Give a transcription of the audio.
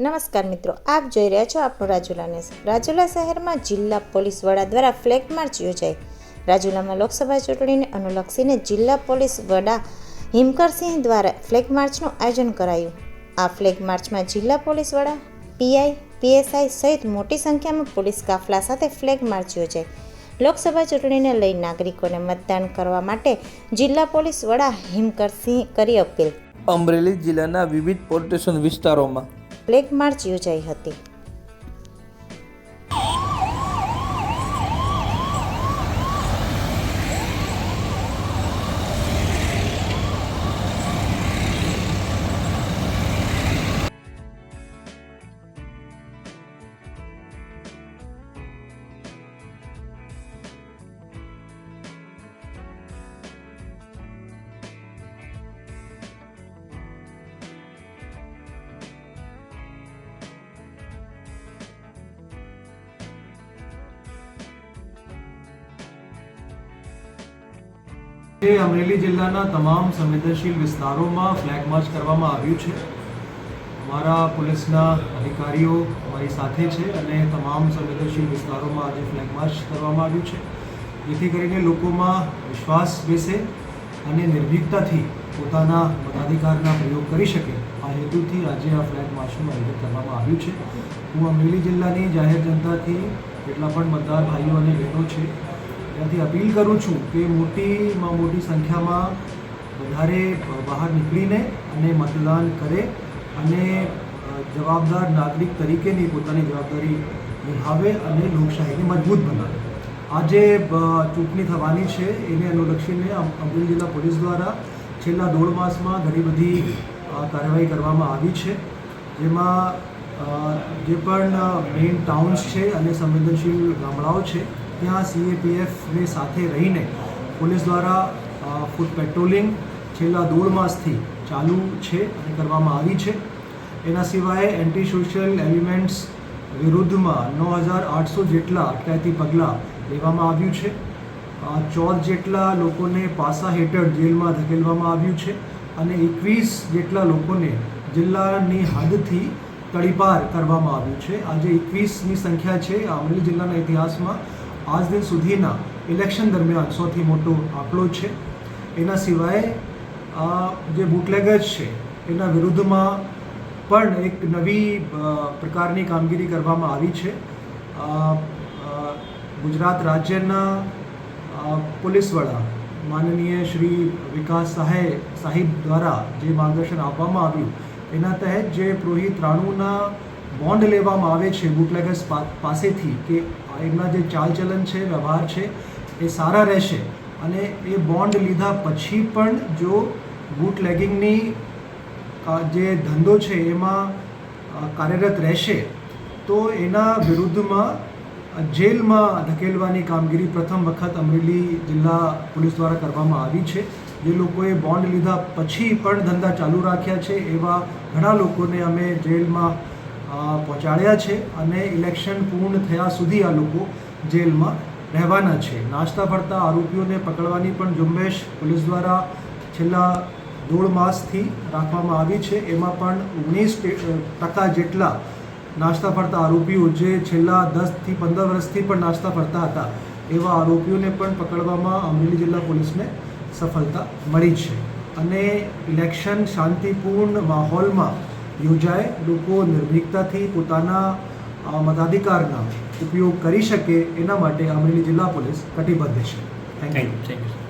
નમસ્કાર મિત્રો, આપ જોઈ રહ્યા છો આપણું રાજુલા ન્યૂઝ। રાજુલા શહેરમાં જિલ્લા પોલીસ વડા દ્વારા ફ્લેગ માર્ચ યોજાઈ। રાજુલામાં લોકસભા ચૂંટણીને અનુલક્ષીને જિલ્લા પોલીસ વડા હિમકરસિંહ દ્વારા ફ્લેગ માર્ચનું આયોજન કરાયું। આ ફ્લેગ માર્ચમાં જિલ્લા પોલીસ વડા, પીઆઈ, પીએસઆઈ સહિત મોટી સંખ્યામાં પોલીસ કાફલા સાથે ફ્લેગ માર્ચ યોજાઈ। લોકસભા ચૂંટણીને લઈ નાગરિકોને મતદાન કરવા માટે જિલ્લા પોલીસ વડા હિમકરસિંહ કરી અપીલ। અમરેલી જિલ્લાના વિવિધ પોલીસ સ્ટેશન વિસ્તારોમાં ફ્લેગ માર્ચ યોજાઈ હતી। અમરેલી જિલ્લાના તમામ સંવેદનશીલ વિસ્તારોમાં ફ્લેગ માર્ચ કરવામાં આવ્યું છે। અમારા પોલીસના અધિકારીઓ અમારી સાથે છે અને તમામ સંવેદનશીલ વિસ્તારોમાં આજે ફ્લેગ માર્ચ કરવામાં આવ્યું છે, જેથી કરીને લોકોમાં વિશ્વાસ બેસે અને નિર્ભીકતાથી પોતાના મતાધિકારના પ્રયોગ કરી શકે। આ હેતુથી આજે આ ફ્લેગ માર્ચનું આયોજન કરવામાં આવ્યું છે। હું અમરેલી જિલ્લાની જાહેર જનતાથી જેટલા પણ મતદાર ભાઈઓ અને બહેનો છે ત્યાંથી અપીલ કરું છું કે મોટીમાં મોટી સંખ્યામાં વધારે બહાર નીકળીને અને મતદાન કરે અને જવાબદાર નાગરિક તરીકેની પોતાની જવાબદારી નિભાવે અને લોકશાહીને મજબૂત બનાવે। આજે ચૂંટણી થવાની છે એને અનુલક્ષીને અમરેલી જિલ્લા પોલીસ દ્વારા છેલ્લા 1.5 માસમાં ઘણી બધી કાર્યવાહી કરવામાં આવી છે, જેમાં જે પણ મેઇન ટાઉન્સ છે અને સંવેદનશીલ ગામડાઓ છે ત્યાં CAPFની સાથે રહીને પોલીસ દ્વારા ફૂટ પેટ્રોલિંગ છેલ્લા 1.5 માસથી ચાલુ છે અને કરવામાં આવી છે। એના સિવાય એન્ટી સોશિયલ એલિમેન્ટ્સ વિરુદ્ધમાં 9,800 જેટલા અટકાયતી પગલાં લેવામાં આવ્યું છે। 14 જેટલા લોકોને પાસા હેઠળ જેલમાં ધકેલવામાં આવ્યું છે અને 21 જેટલા લોકોને જિલ્લાની હદથી તડીપાર કરવામાં આવ્યું છે। આજે 21ની સંખ્યા છે। અમરેલી જિલ્લાના ઇતિહાસમાં આજ દિન સુધીના ઇલેક્શન દરમિયાન સૌથી મોટો આંકડો છે। એના સિવાય જે બુટલેગર્સ છે એના વિરુદ્ધમાં પણ એક નવી પ્રકારની કામગીરી કરવામાં આવી છે। ગુજરાત રાજ્યના પોલીસ વડા માનનીય શ્રી વિકાસ સાહેબ દ્વારા જે માર્ગદર્શન આપવામાં આવ્યું એના તહેત જે પુરોહિત રાણુના બોન્ડ લેવામાં આવે છે બુટલેગર્સ પાસેથી કે એમના જે ચાલચલન છે, વ્યવહાર છે એ સારા રહેશે અને એ બોન્ડ લીધા પછી પણ જો બુટલેગિંગની જે ધંધો છે એમાં કાર્યરત રહેશે તો એના વિરુદ્ધમાં જેલમાં ધકેલવાની કામગીરી પ્રથમ વખત અમરેલી જિલ્લા પોલીસ દ્વારા કરવામાં આવી છે। જે લોકોએ બોન્ડ લીધા પછી પણ ધંધા ચાલુ રાખ્યા છે એવા ઘણા લોકોને અમે જેલમાં પહોંચાડ્યા છે અને ઇલેક્શન પૂર્ણ થયા સુધી આ લોકો જેલમાં રહેવાના છે। નાસ્તા ફરતા આરોપીઓને પકડવાની પણ ઝુંબેશ પોલીસ દ્વારા છેલ્લા 1.5 માસથી રાખવામાં આવી છે। એમાં પણ 19% જેટલા નાસ્તા ફરતા આરોપીઓ જે છેલ્લા 10થી 15 વર્ષથી પણ નાસ્તા ફરતા હતા એવા આરોપીઓને પણ પકડવામાં અમરેલી જિલ્લા પોલીસને સફળતા મળી છે અને ઇલેક્શન શાંતિપૂર્ણ માહોલમાં યોજાય, લોકો નિર્ભીકતાથી પોતાના મતાધિકારના ઉપયોગ કરી શકે એના માટે અમરેલી જિલ્લા પોલીસ કટિબદ્ધ છે। Thank you.